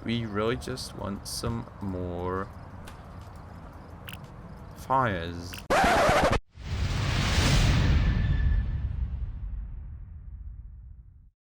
we really just want some more fires.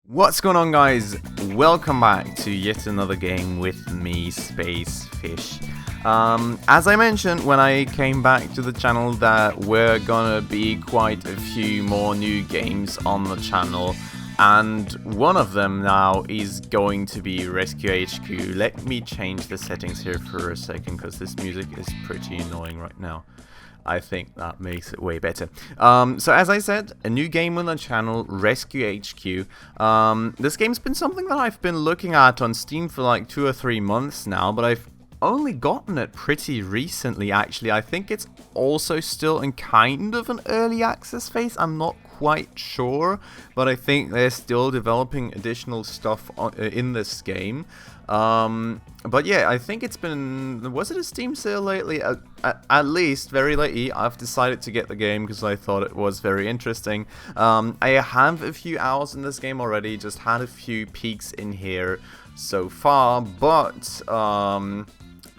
What's going on, guys? Welcome back to yet another game with me, Spacefish. As I mentioned when I came back to the channel that we're gonna be quite a few more new games on the channel, and one of them now is going to be Rescue HQ. Let me change the settings here for a second because this music is pretty annoying right now. I think that makes it way better. So as I said, a new game on the channel, Rescue HQ. This game's been something that I've been looking at on Steam for like 2 or 3 months now, but I've only gotten it pretty recently, actually. I think it's also still in kind of an early access phase. I'm not quite sure, but I think they're still developing additional stuff in this game. But yeah, I think it's been, was it a Steam sale lately? At least, very lately, I've decided to get the game because I thought it was very interesting. I have a few hours in this game already, just had a few peeks in here so far, but,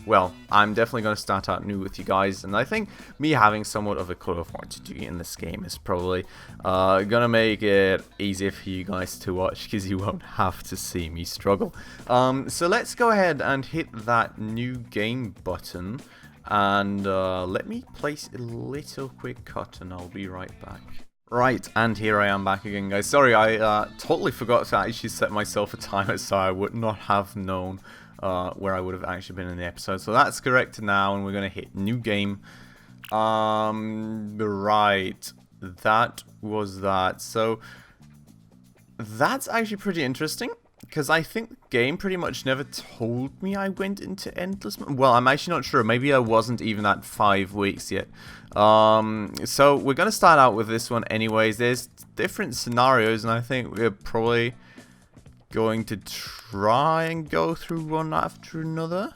well, I'm definitely going to start out new with you guys, and I think me having somewhat of a clue of what to do in this game is probably going to make it easier for you guys to watch, because you won't have to see me struggle. So let's go ahead and hit that new game button, and let me place a little quick cut, and I'll be right back. Right, and here I am back again, guys. Sorry, I totally forgot to actually set myself a timer, so I would not have known where I would have actually been in the episode. So that's correct now, and we're going to hit new game. Right, that was that. So that's actually pretty interesting, because I think the game pretty much never told me I went into endless mode. Well, I'm actually not sure. Maybe I wasn't even at 5 weeks yet. So we're going to start out with this one anyways. There's different scenarios, and I think we're probably going to try and go through one after another.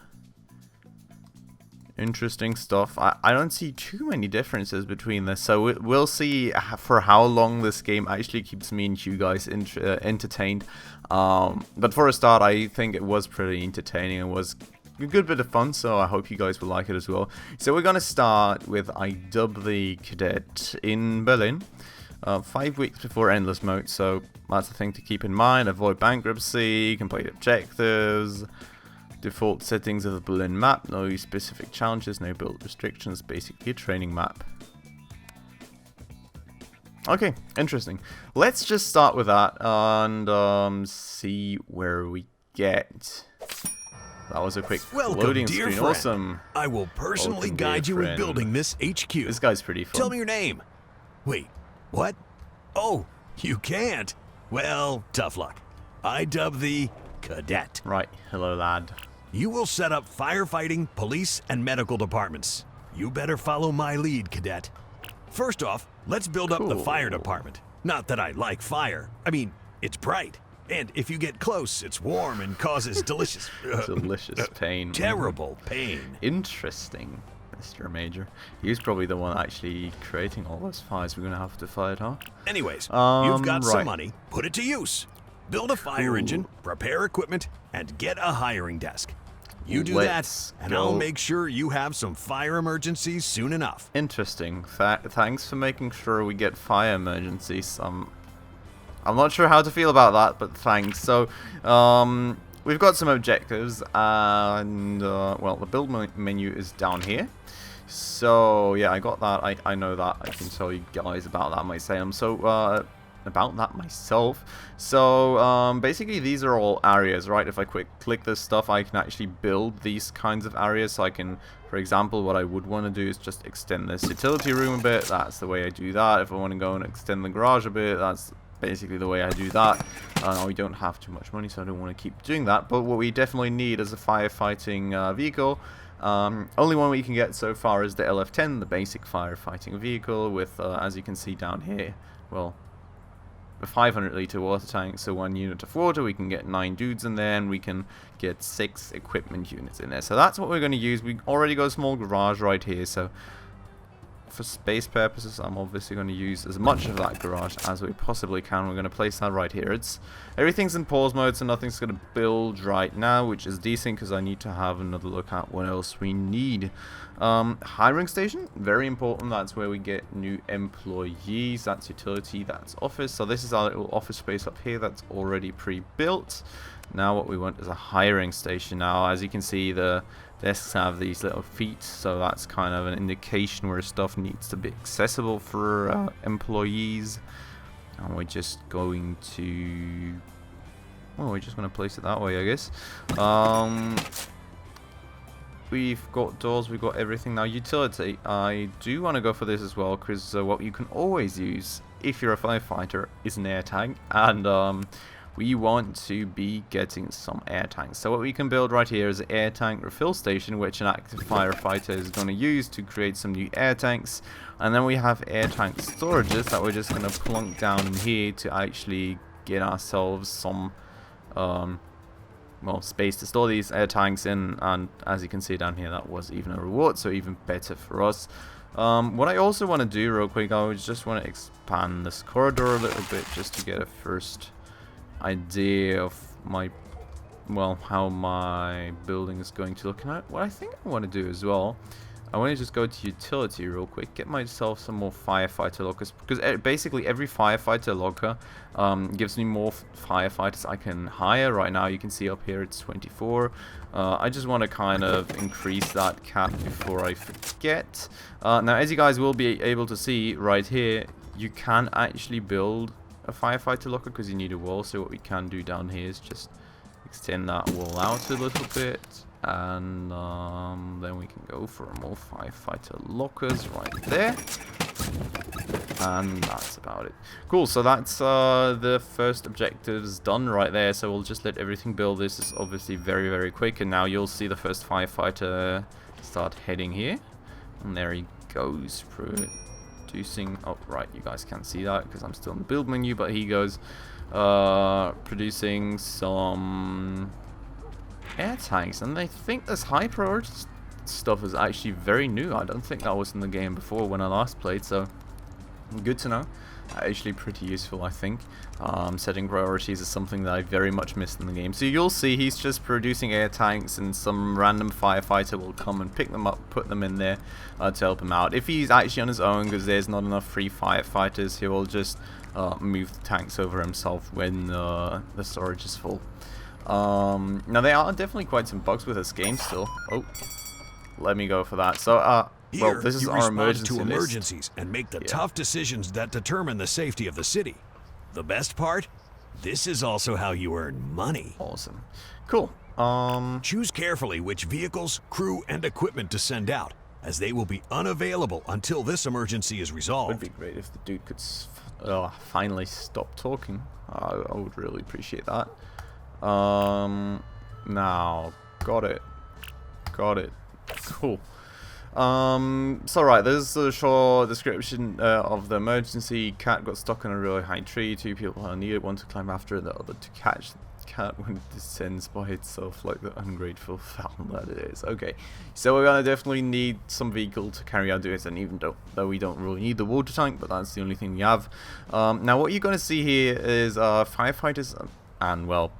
Interesting stuff. I don't see too many differences between this, so we'll see for how long this game actually keeps me and you guys entertained. But for a start, I think it was pretty entertaining. It was a good bit of fun, so I hope you guys will like it as well. So we're gonna start with I dub the Cadet in Berlin. 5 weeks before endless mode, so that's the thing to keep in mind. Avoid bankruptcy, complete objectives, default settings of the Berlin map, no specific challenges, no build restrictions, basically a training map. Okay, interesting. Let's just start with that and see where we get. That was a quick loading screen. Friend. Awesome. I will personally guide you in building this HQ. This guy's pretty fun. Tell me your name. Wait, what? Oh, you can't? Well, tough luck. I dub the Cadet. Right, hello lad. You will set up firefighting, police, and medical departments. You better follow my lead, Cadet. First off, let's build up the fire department. Not that I like fire. I mean, it's bright. And if you get close, it's warm and causes delicious... delicious pain. Terrible pain. Interesting, Mr. Major. He's probably the one actually creating all those fires we're going to have to fight, huh? Anyways, you've got some money. Put it to use. Build a fire engine, prepare equipment, and get a hiring desk. You do that, and I'll make sure you have some fire emergencies soon enough. Interesting. Thanks for making sure we get fire emergencies. I'm not sure how to feel about that, but thanks. So, we've got some objectives, and, well, the build menu is down here. So, yeah, I got that. I know that. I can tell you guys about that myself. So, basically, these are all areas, right? If I click this stuff, I can actually build these kinds of areas. So I can, for example, what I would want to do is just extend this utility room a bit. That's the way I do that. If I want to go and extend the garage a bit, that's basically the way I do that. We don't have too much money, so I don't want to keep doing that. But what we definitely need is a firefighting vehicle. Only one we can get so far is the LF-10, the basic firefighting vehicle with, as you can see down here, well, a 500-liter water tank, so 1 unit of water. We can get 9 dudes in there, and we can get 6 equipment units in there. So that's what we're going to use. We already got a small garage right here, so for space purposes, I'm obviously going to use as much of that garage as we possibly can. We're going to place that right here. Everything's in pause mode, so nothing's going to build right now, which is decent because I need to have another look at what else we need. Hiring station, very important. That's where we get new employees. That's utility, that's office. So this is our little office space up here that's already pre-built. Now what we want is a hiring station. Now, as you can see, the desks have these little feet, so that's kind of an indication where stuff needs to be accessible for employees. And we're just going to... well, we're just going to place it that way, I guess. We've got doors, we've got everything. Now, utility, I do want to go for this as well, because what you can always use, if you're a firefighter, is an air tank. And we want to be getting some air tanks. So what we can build right here is an air tank refill station, which an active firefighter is going to use to create some new air tanks. And then we have air tank storages that we're just going to plunk down in here to actually get ourselves some well, space to store these air tanks in. And as you can see down here, that was even a reward, so even better for us. What I also want to do real quick, I just want to expand this corridor a little bit just to get a first idea of my, well, how my building is going to look. And what I think I want to do as well, I want to just go to utility real quick, get myself some more firefighter lockers, because basically every firefighter locker gives me more firefighters I can hire. Right now you can see up here it's 24. I just want to kind of increase that cap before I forget. Now, as you guys will be able to see right here, you can actually build a firefighter locker because you need a wall. So what we can do down here is just extend that wall out a little bit, and then we can go for more firefighter lockers right there, and that's about it. Cool, so that's the first objectives done right there. So we'll just let everything build. This is obviously very, very quick, and now you'll see the first firefighter start heading here, and there he goes producing. Oh, right, you guys can't see that because I'm still in the build menu, but he goes producing some air tanks. And I think this high priority stuff is actually very new. I don't think that was in the game before when I last played, so good to know. Actually pretty useful, I think. Setting priorities is something that I very much missed in the game. So you'll see he's just producing air tanks, and some random firefighter will come and pick them up, put them in there to help him out. If he's actually on his own because there's not enough free firefighters, he will just move the tanks over himself when the storage is full. Now, there are definitely quite some bugs with this game still. Oh, let me go for that. So, well, this is our emergency to list. emergencies and make the tough decisions that determine the safety of the city. The best part? This is also how you earn money. Awesome. Cool. Choose carefully which vehicles, crew, and equipment to send out, as they will be unavailable until this emergency is resolved. Would be great if the dude could finally stop talking. I would really appreciate that. Now, got it. Cool. So right, there's a short description of the emergency. Cat got stuck on a really high tree. Two people are needed, one to climb after it, the other to catch the cat when it descends by itself like the ungrateful fowl that it is. Okay, so we're gonna definitely need some vehicle to carry out this, and even though we don't really need the water tank, but that's the only thing we have. Now what you're gonna see here is firefighters, and well,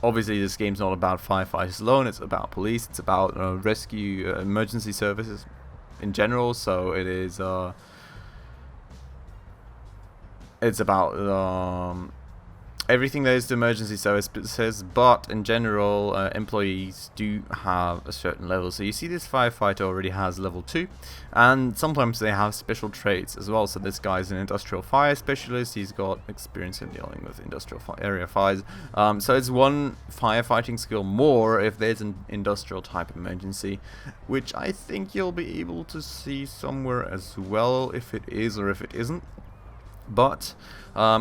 obviously this game's not about firefighters alone, it's about police, it's about rescue, emergency services in general. So it is, it's about everything that is the emergency services, but in general, employees do have a certain level. So you see this firefighter already has level 2, and sometimes they have special traits as well. So this guy's an industrial fire specialist. He's got experience in dealing with industrial area fires. So it's one firefighting skill more if there's an industrial type emergency, which I think you'll be able to see somewhere as well if it is or if it isn't. But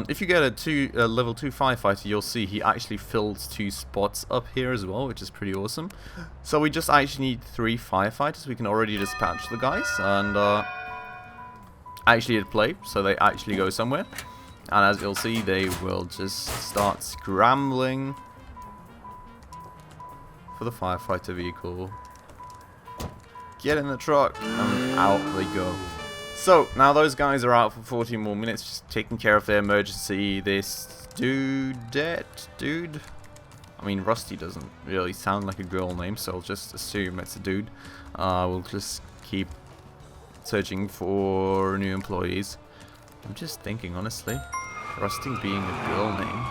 if you get a level 2 firefighter, you'll see he actually fills 2 spots up here as well, which is pretty awesome. So we just actually need 3 firefighters. We can already dispatch the guys and actually hit play, so they actually go somewhere. And as you'll see, they will just start scrambling for the firefighter vehicle. Get in the truck, and out they go. So, now those guys are out for 14 more minutes, just taking care of their emergency. This dude... I mean, Rusty doesn't really sound like a girl name, so I'll just assume it's a dude. We'll just keep searching for new employees. I'm just thinking, honestly, Rusty being a girl name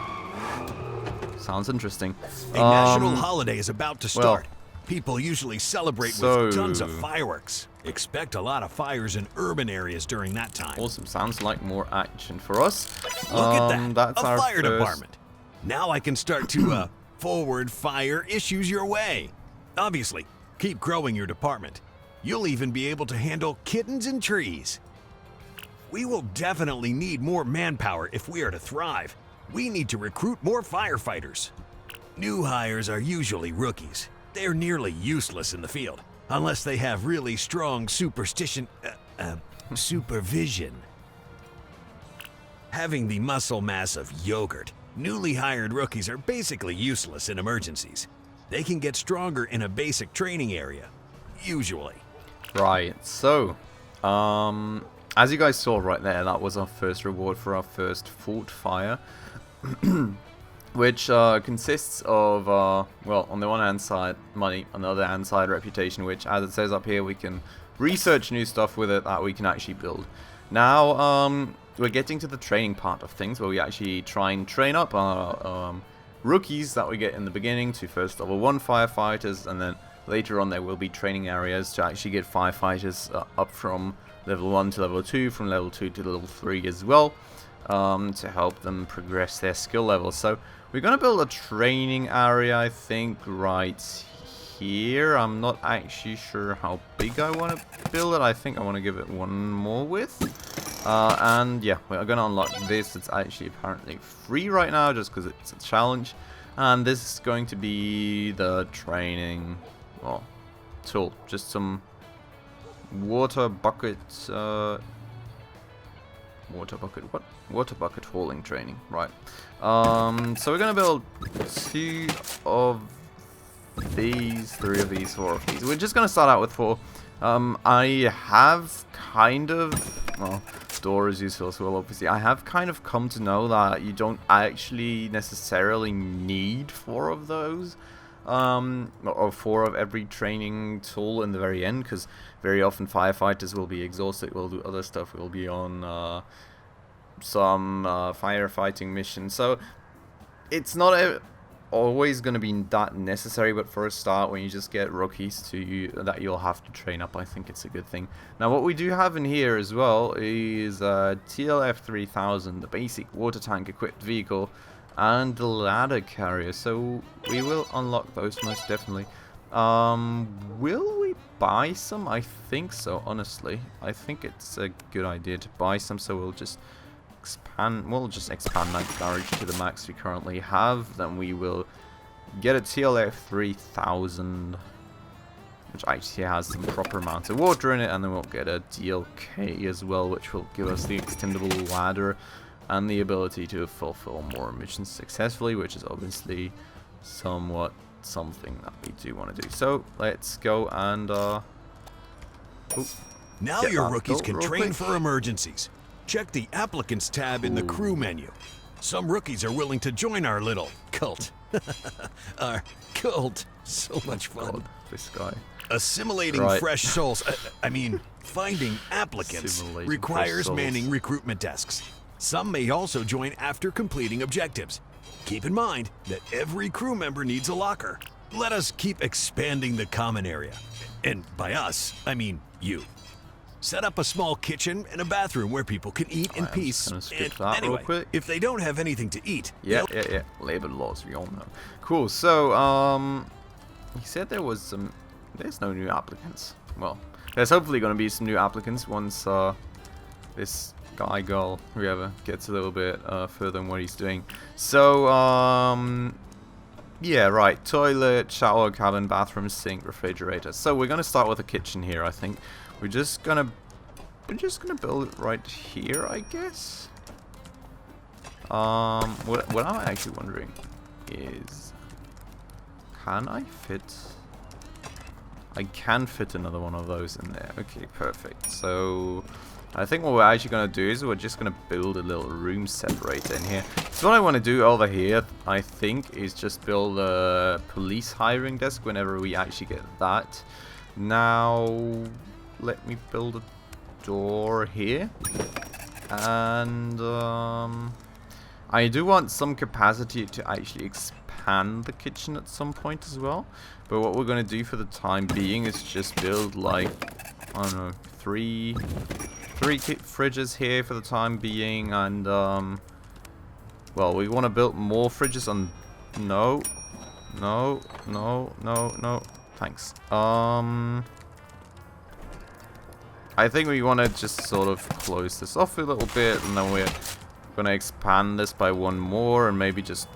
sounds interesting. A national holiday is about to start. Well, people usually celebrate with tons of fireworks. Expect a lot of fires in urban areas during that time. Awesome. Sounds like more action for us. Look at that. That's a our fire first... department. Now I can start to forward fire issues your way. Obviously, keep growing your department. You'll even be able to handle kittens and trees. We will definitely need more manpower if we are to thrive. We need to recruit more firefighters. New hires are usually rookies. They're nearly useless in the field, unless they have really strong supervision. Having the muscle mass of yogurt, newly hired rookies are basically useless in emergencies. They can get stronger in a basic training area, usually. Right, so, as you guys saw right there, that was our first reward for our first fort fire. Which consists of, well, on the one hand side, money, on the other hand side, reputation, which, as it says up here, we can research new stuff with it that we can actually build. Now, we're getting to the training part of things, where we actually try and train up our rookies that we get in the beginning to first level 1 firefighters, and then later on there will be training areas to actually get firefighters up from level 1 to level 2, from level 2 to level 3 as well, to help them progress their skill levels. So we're going to build a training area, I think, right here. I'm not actually sure how big I want to build it. I think I want to give it one more width. And yeah, we're going to unlock this. It's actually apparently free right now just because it's a challenge. And this is going to be the training, well, tool. Just some water bucket, water bucket hauling training, right. So we're gonna build 2 of these, 3 of these, 4 of these. We're just gonna start out with 4. I have kind of, well, door is useful as well, obviously. I have kind of come to know that you don't actually necessarily need 4 of those, or 4 of every training tool in the very end, because very often firefighters will be exhausted, will do other stuff, will be on some firefighting mission. So it's not always going to be that necessary, but for a start, when you just get rookies that you'll have to train up, I think it's a good thing. Now what we do have in here as well is TLF 3000, the basic water tank equipped vehicle, and the ladder carrier, so we will unlock those most definitely. Will we buy some? I think so, honestly. I think it's a good idea to buy some, so we'll just expand that garage to the max we currently have. Then we will get a TLF 3000, which actually has some proper amount of water in it, and then we'll get a DLK as well, which will give us the extendable ladder and the ability to fulfill more missions successfully, which is obviously somewhat something that we do want to do. So let's go and now your rookies can train for emergencies. Check the applicants tab in the crew menu. Some rookies are willing to join our little cult. Our cult, so much fun. God, this guy. Assimilating fresh souls, finding applicants requires manning recruitment desks. Some may also join after completing objectives. Keep in mind that every crew member needs a locker. Let us keep expanding the common area. And by us, I mean you. Set up a small kitchen and a bathroom where people can eat in peace. And anyway, real quick. If they don't have anything to eat... Yeah. Labor laws, we all know. Cool, so, he said there was some... There's no new applicants. Well, there's hopefully going to be some new applicants once, this guy, girl, whoever, gets a little bit, further in what he's doing. So, yeah, right. Toilet, shower, cabin, bathroom, sink, refrigerator. So we're going to start with a kitchen here, I think. We're just gonna build it right here, I guess. What I'm actually wondering is, can I fit? I can fit another one of those in there. Okay, perfect. So I think what we're actually going to do is we're just going to build a little room separator in here. So what I want to do over here, I think, is just build a police hiring desk whenever we actually get that. Now, let me build a door here. And I do want some capacity to actually expand the kitchen at some point as well. But what we're going to do for the time being is just build like, I don't know, three fridges here for the time being, and well, we want to build more fridges on. No, thanks. I think we want to just sort of close this off a little bit, and then we're gonna expand this by one more, and maybe just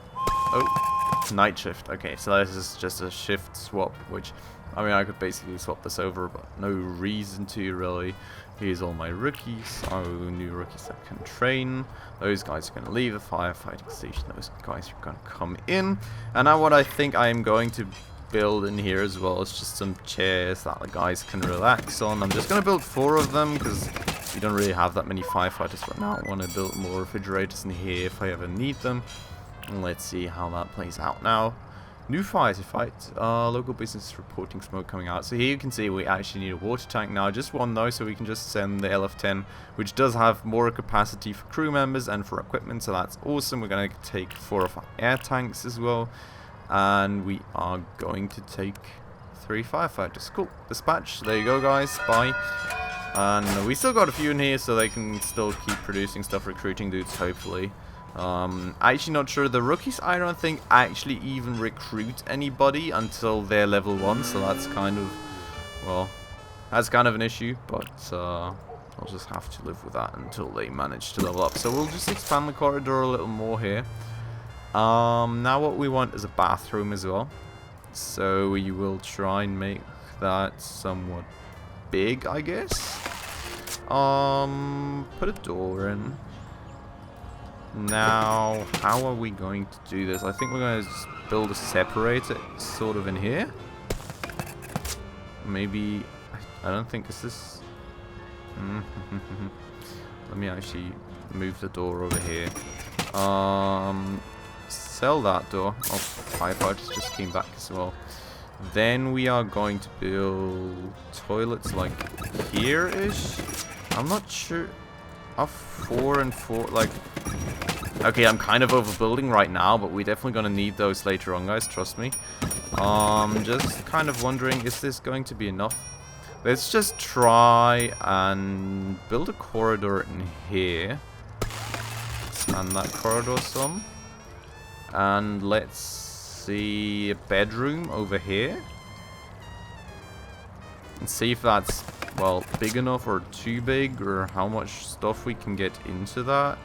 night shift. Okay, so this is just a shift swap, which, I mean, I could basically swap this over, but no reason to really. Here's all my rookies. Oh, new rookies that can train. Those guys are going to leave the firefighting station. Those guys are going to come in. And now what I think I am going to build in here as well is just some chairs that the guys can relax on. I'm just going to build 4 of them because we don't really have that many firefighters right now. I want to build more refrigerators in here if I ever need them. And let's see how that plays out now. New fire to fight. Local business reporting smoke coming out. So here you can see we actually need a water tank now. Just one though, so we can just send the LF10, which does have more capacity for crew members and for equipment. So that's awesome. We're going to take 4 of our air tanks as well. And we are going to take 3 firefighters. Cool. Dispatch. There you go, guys. Bye. And we still got a few in here, so they can still keep producing stuff, recruiting dudes, hopefully. Actually not sure. The rookies, I don't think, actually even recruit anybody until they're level 1, so that's kind of, well, that's kind of an issue, but I'll just have to live with that until they manage to level up. So we'll just expand the corridor a little more here. Now what we want is a bathroom as well, so we will try and make that somewhat big, I guess. Put a door in. Now, how are we going to do this? I think we're going to just build a separator sort of in here. Maybe, I don't think, is this... Let me actually move the door over here. Sell that door. Oh, firefighters just came back as well. Then we are going to build toilets like here-ish. I'm not sure. 4 and 4, like... Okay, I'm kind of overbuilding right now, but we're definitely going to need those later on, guys, trust me. Just kind of wondering, is this going to be enough? Let's just try and build a corridor in here. Expand that corridor some. And let's see a bedroom over here. And see if that's, well, big enough or too big, or how much stuff we can get into that.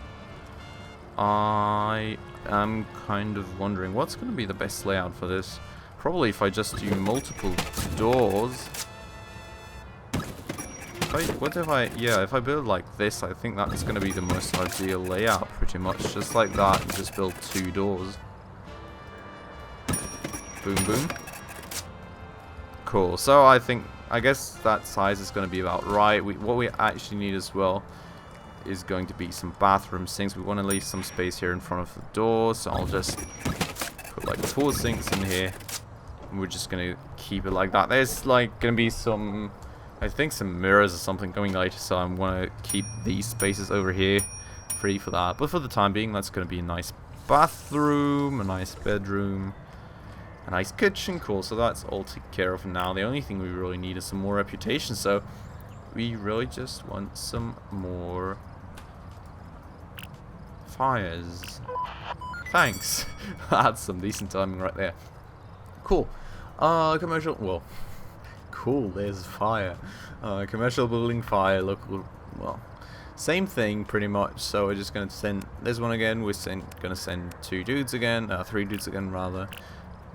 I am kind of wondering what's going to be the best layout for this. Probably if I just do multiple doors. If I build like this, I think that's going to be the most ideal layout, pretty much. Just like that, and just build 2 doors. Boom, boom. Cool. So I guess that size is going to be about right. What we actually need as well is going to be some bathroom sinks. We want to leave some space here in front of the door, so I'll just put like 4 sinks in here. And we're just going to keep it like that. There's like going to be some, I think, some mirrors or something going later, so I want to keep these spaces over here free for that. But for the time being, that's going to be a nice bathroom, a nice bedroom, a nice kitchen. Cool, so that's all taken care of now. The only thing we really need is some more reputation, so we really just want some more fires. Thanks. That's some decent timing right there. Cool. Commercial, well, cool, there's fire. Commercial building, fire, local, well, same thing pretty much. So we're just going to send this one again. We're going to send 2 dudes again, 3 dudes again rather.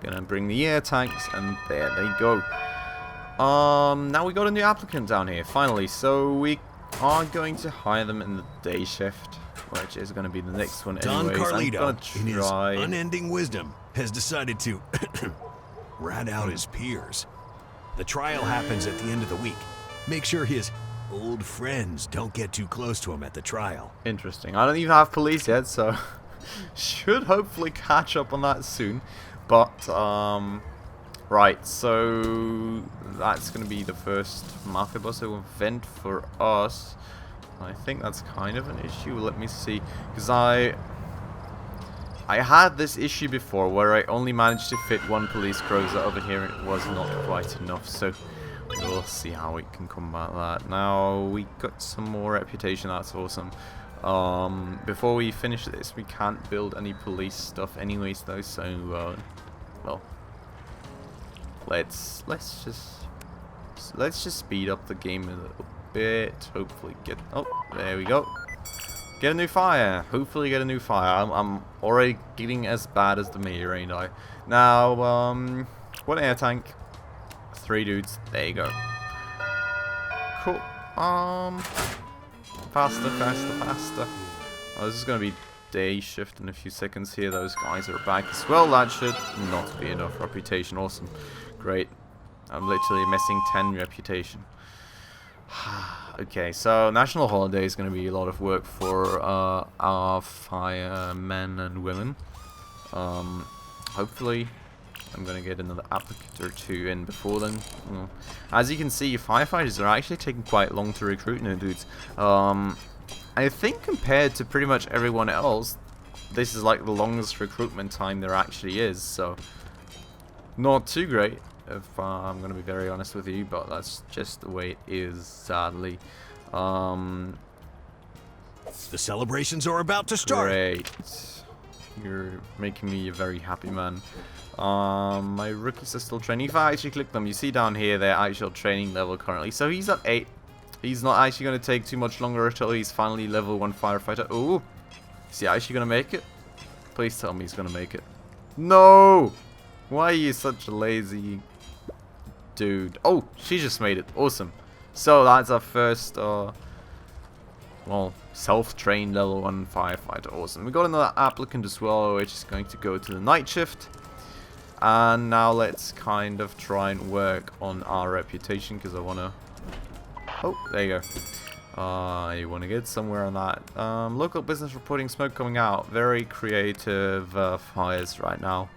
Gonna bring the air tanks, and there they go. Now we got a new applicant down here, finally. So we are going to hire them in the day shift, which is going to be the next one anyways. Don Carlito, in his unending wisdom, has decided to rat out his peers. The trial happens at the end of the week. Make sure his Old friends, don't get too close to him at the trial. Interesting. I don't even have police yet, so should hopefully catch up on that soon. But, right, so that's going to be the first Mafia Boss event for us. I think that's kind of an issue. Let me see, because I had this issue before where I only managed to fit one police cruiser over here and it was not quite enough, so we'll see how we can combat that. Now, we got some more reputation, that's awesome. Before we finish this, we can't build any police stuff anyways though, so, well, let's just speed up the game a little bit, hopefully get, oh, there we go. Get a new fire. Hopefully get a new fire. I'm already getting as bad as the mayor, ain't I? Now, one air tank. 3 dudes. There you go. Cool. Faster, faster, faster. Oh, this is going to be day shift in a few seconds here. Those guys are back as well. That should not be enough reputation. Awesome. Great. I'm literally missing 10 reputation. Okay, so national holiday is going to be a lot of work for our firemen and women. Hopefully, I'm going to get another applicant or 2 in before then. As you can see, firefighters are actually taking quite long to recruit now, dudes. I think compared to pretty much everyone else, this is like the longest recruitment time there actually is. So, not too great, if I'm going to be very honest with you, but that's just the way it is, sadly. The celebrations are about to start. Great. You're making me a very happy man. My rookies are still training. If I actually click them, you see down here their actual training level currently. So he's at 8. He's not actually going to take too much longer until he's finally level 1 firefighter. Ooh. Is he actually going to make it? Please tell me he's going to make it. No! Why are you such a lazy dude? Oh, she just made it. Awesome. So that's our first, well, self-trained level 1 firefighter. Awesome. We got another applicant as well, which is going to go to the night shift. And now let's kind of try and work on our reputation, because I want to... Oh, there you go. I want to get somewhere on that. Local business reporting smoke coming out. Very creative fires right now.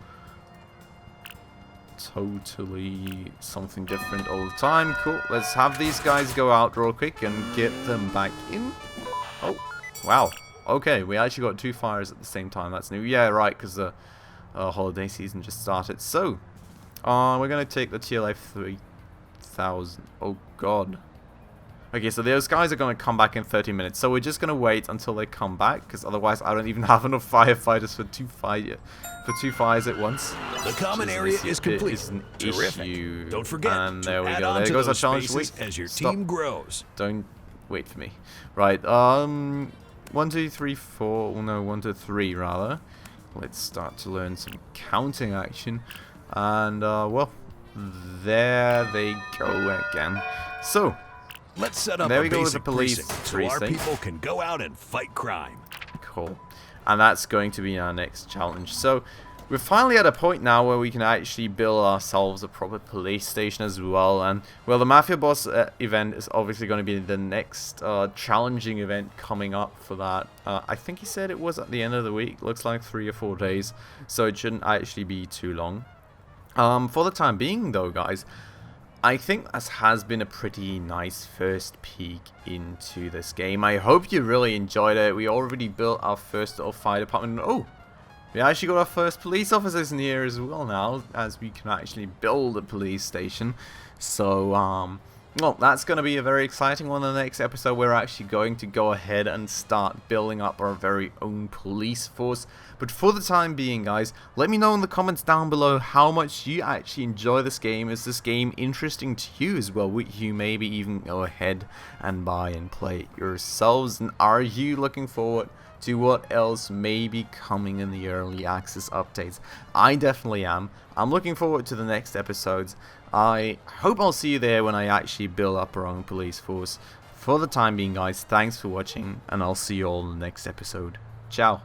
Totally something different all the time. Cool. Let's have these guys go out real quick and get them back in. Oh, wow. Okay, we actually got 2 fires at the same time. That's new. Yeah, right, because the holiday season just started. So, we're going to take the TLF 3000. Oh, God. Okay, so those guys are going to come back in 30 minutes. So we're just going to wait until they come back, because otherwise I don't even have enough firefighters for 2 fires at once. The common area is complete. It's an Terrific. Issue. Don't forget and there we to add go. on There to goes our those challenge. spaces Wait, as your stop. team grows. Don't wait for me. Right. 1, 2, 3, 4. Well, no, 1, 2, 3 rather. Let's start to learn some counting action. And well, there they go again. So. Let's set up there a we go with the basic police precinct so our people can go out and fight crime. Cool. And that's going to be our next challenge. So, we're finally at a point now where we can actually build ourselves a proper police station as well. And, well, the Mafia Boss event is obviously going to be the next challenging event coming up for that. I think he said it was at the end of the week. Looks like 3 or 4 days. So, it shouldn't actually be too long. For the time being, though, guys, I think this has been a pretty nice first peek into this game. I hope you really enjoyed it. We already built our first little fire department. Oh, we actually got our first police officers in here as well now, as we can actually build a police station. So, well, that's going to be a very exciting one in the next episode. We're actually going to go ahead and start building up our very own police force. But for the time being, guys, let me know in the comments down below how much you actually enjoy this game. Is this game interesting to you as well? Would you maybe even go ahead and buy and play it yourselves? And are you looking forward to what else may be coming in the early access updates? I definitely am. I'm looking forward to the next episodes. I hope I'll see you there when I actually build up our own police force. For the time being, guys, thanks for watching, and I'll see you all in the next episode. Ciao.